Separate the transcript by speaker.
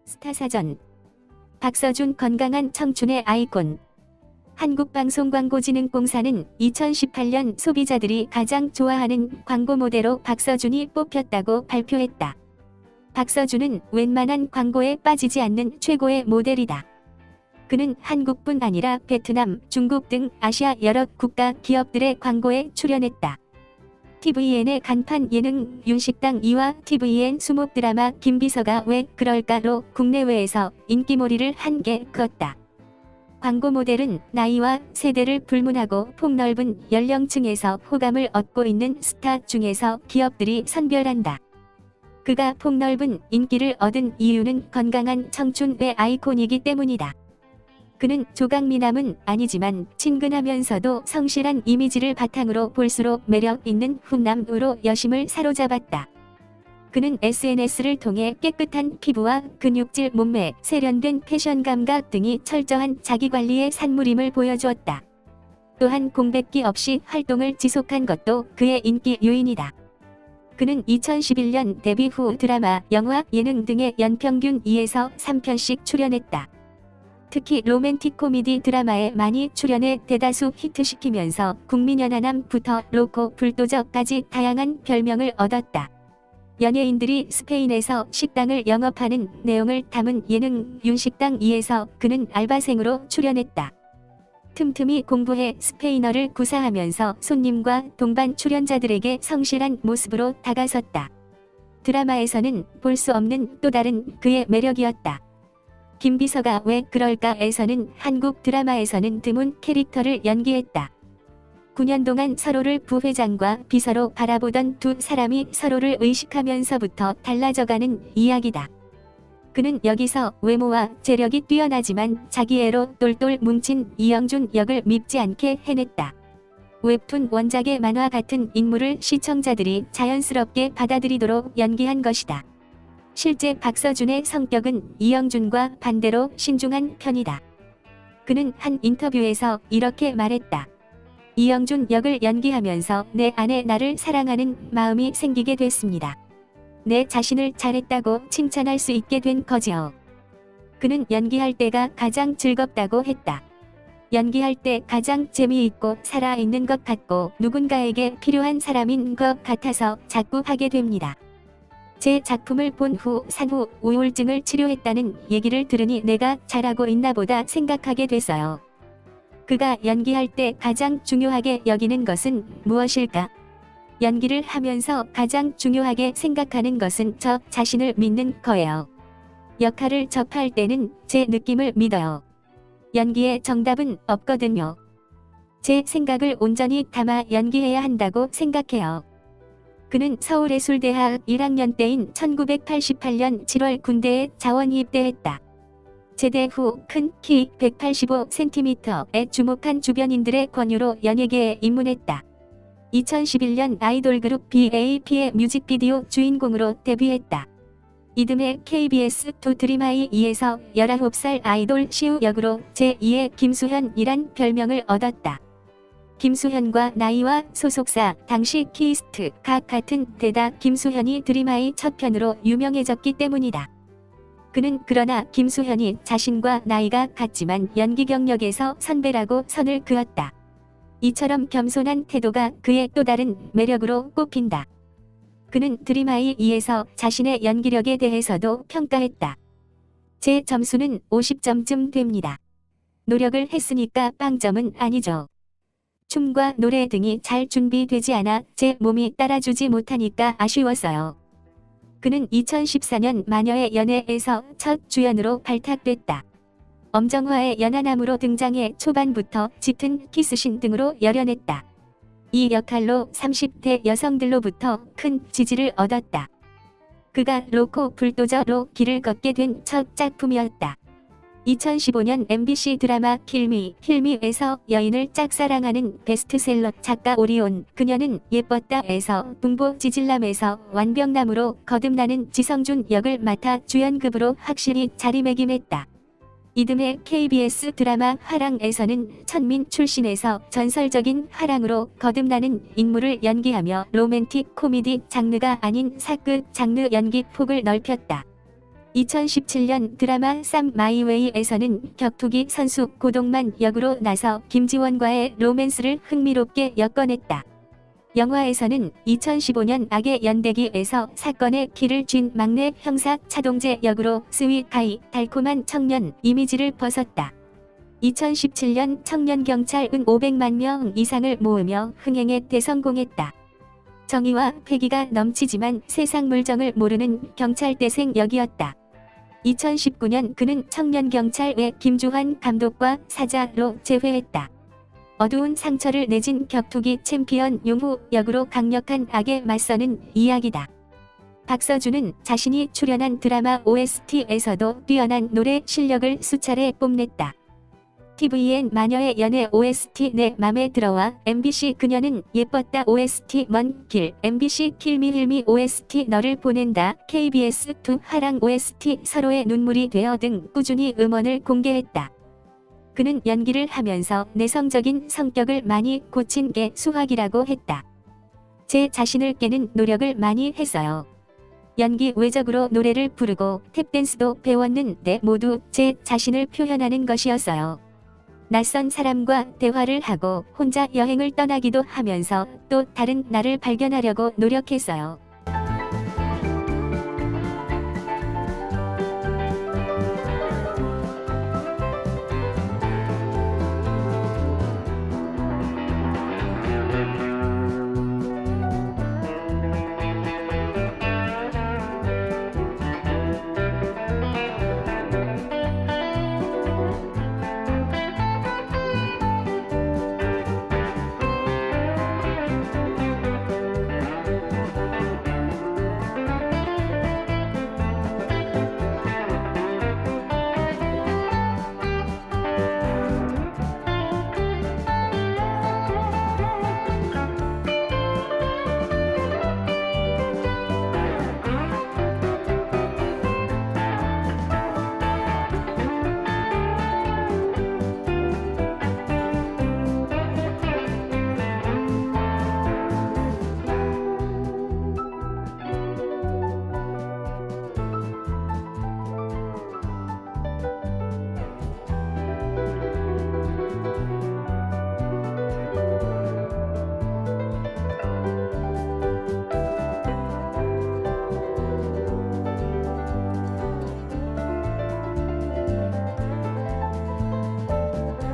Speaker 1: 스타사전. 박서준 건강한 청춘의 아이콘. 한국방송광고진흥공사는 2018년 소비자들이 가장 좋아하는 광고 모델로 박서준이 뽑혔다고 발표했다. 박서준은 웬만한 광고에 빠지지 않는 최고의 모델이다. 그는 한국뿐 아니라 베트남, 중국 등 아시아 여러 국가 기업들의 광고에 출연했다. tvN의 간판 예능 윤식당 2와 tvN 수목 드라마 김비서가 왜 그럴까로 국내외에서 인기몰이를 한게 그었다. 광고 모델은 나이와 세대를 불문하고 폭넓은 연령층에서 호감을 얻고 있는 스타 중에서 기업들이 선별한다. 그가 폭넓은 인기를 얻은 이유는 건강한 청춘의 아이콘이기 때문이다. 그는 조각미남은 아니지만 친근하면서도 성실한 이미지를 바탕으로 볼수록 매력 있는 훈남으로 여심을 사로잡았다. 그는 SNS를 통해 깨끗한 피부와 근육질 몸매, 세련된 패션 감각 등이 철저한 자기관리의 산물임을 보여주었다. 또한 공백기 없이 활동을 지속한 것도 그의 인기 요인이다. 그는 2011년 데뷔 후 드라마, 영화, 예능 등의 연평균 2에서 3편씩 출연했다. 특히 로맨틱 코미디 드라마에 많이 출연해 대다수 히트시키면서 국민연하남부터 로코 불도저까지 다양한 별명을 얻었다. 연예인들이 스페인에서 식당을 영업하는 내용을 담은 예능 윤식당 2에서 그는 알바생으로 출연했다. 틈틈이 공부해 스페인어를 구사하면서 손님과 동반 출연자들에게 성실한 모습으로 다가섰다. 드라마에서는 볼 수 없는 또 다른 그의 매력이었다. 김비서가 왜 그럴까에서는 한국 드라마에서는 드문 캐릭터를 연기했다. 9년 동안 서로를 부회장과 비서로 바라보던 두 사람이 서로를 의식하면서부터 달라져가는 이야기다. 그는 여기서 외모와 재력이 뛰어나지만 자기애로 똘똘 뭉친 이영준 역을 밉지 않게 해냈다. 웹툰 원작의 만화 같은 인물을 시청자들이 자연스럽게 받아들이도록 연기한 것이다. 실제 박서준의 성격은 이영준과 반대로 신중한 편이다. 그는 한 인터뷰에서 이렇게 말했다. 이영준 역을 연기하면서 내 안에 나를 사랑하는 마음이 생기게 됐습니다. 내 자신을 잘했다고 칭찬할 수 있게 된 거지요. 그는 연기할 때가 가장 즐겁다고 했다. 연기할 때 가장 재미있고 살아있는 것 같고 누군가에게 필요한 사람인 것 같아서 자꾸 하게 됩니다. 제 작품을 본 후 산후 우울증을 치료했다는 얘기를 들으니 내가 잘하고 있나 보다 생각하게 됐어요. 그가 연기할 때 가장 중요하게 여기는 것은 무엇일까? 연기를 하면서 가장 중요하게 생각하는 것은 저 자신을 믿는 거예요. 역할을 접할 때는 제 느낌을 믿어요. 연기에 정답은 없거든요. 제 생각을 온전히 담아 연기해야 한다고 생각해요. 그는 서울예술대학 1학년 때인 1988년 7월 군대에 자원 입대했다. 제대 후 큰 키 185cm에 주목한 주변인들의 권유로 연예계에 입문했다. 2011년 아이돌 그룹 BAP의 뮤직비디오 주인공으로 데뷔했다. 이듬해 KBS2 드림하이 2에서 19살 아이돌 시우 역으로 제2의 김수현이란 별명을 얻었다. 김수현과 나이와 소속사, 당시 키스트, 각 같은 데다 김수현이 드림하이 첫 편으로 유명해졌기 때문이다. 그는 그러나 김수현이 자신과 나이가 같지만 연기 경력에서 선배라고 선을 그었다. 이처럼 겸손한 태도가 그의 또 다른 매력으로 꼽힌다. 그는 드림하이 2에서 자신의 연기력에 대해서도 평가했다. 제 점수는 50점쯤 됩니다. 노력을 했으니까 빵점은 아니죠. 춤과 노래 등이 잘 준비되지 않아 제 몸이 따라주지 못하니까 아쉬웠어요. 그는 2014년 마녀의 연애에서 첫 주연으로 발탁됐다. 엄정화의 연하남으로 등장해 초반부터 짙은 키스신 등으로 열연했다. 이 역할로 30대 여성들로부터 큰 지지를 얻었다. 그가 로코 불도저로 길을 걷게 된 첫 작품이었다. 2015년 MBC 드라마 킬미, 힐미에서 여인을 짝사랑하는 베스트셀러 작가 오리온, 그녀는 예뻤다에서 붕보 지질남에서 완벽남으로 거듭나는 지성준 역을 맡아 주연급으로 확실히 자리매김했다. 이듬해 KBS 드라마 화랑에서는 천민 출신에서 전설적인 화랑으로 거듭나는 인물을 연기하며 로맨틱 코미디 장르가 아닌 사극 장르 연기 폭을 넓혔다. 2017년 드라마 쌈 마이웨이에서는 격투기 선수 고동만 역으로 나서 김지원과의 로맨스를 흥미롭게 엮어냈다. 영화에서는 2015년 악의 연대기에서 사건의 키를 쥔 막내 형사 차동재 역으로 스윗하이 달콤한 청년 이미지를 벗었다. 2017년 청년경찰은 500만 명 이상을 모으며 흥행에 대성공했다. 정의와 패기가 넘치지만 세상 물정을 모르는 경찰대생 역이었다. 2019년 그는 청년경찰의 김주환 감독과 사자로 재회했다. 어두운 상처를 내진 격투기 챔피언 용후 역으로 강력한 악에 맞서는 이야기다. 박서준은 자신이 출연한 드라마 OST에서도 뛰어난 노래 실력을 수차례 뽐냈다. TVN 마녀의 연애 OST 내 맘에 들어와 MBC 그녀는 예뻤다 OST 먼 길, MBC 킬미힐미 OST 너를 보낸다, KBS2 하랑 OST 서로의 눈물이 되어 등 꾸준히 음원을 공개했다. 그는 연기를 하면서 내성적인 성격을 많이 고친 게 수학이라고 했다. 제 자신을 깨는 노력을 많이 했어요. 연기 외적으로 노래를 부르고 탭댄스도 배웠는데 모두 제 자신을 표현하는 것이었어요. 낯선 사람과 대화를 하고 혼자 여행을 떠나기도 하면서 또 다른 나를 발견하려고 노력했어요.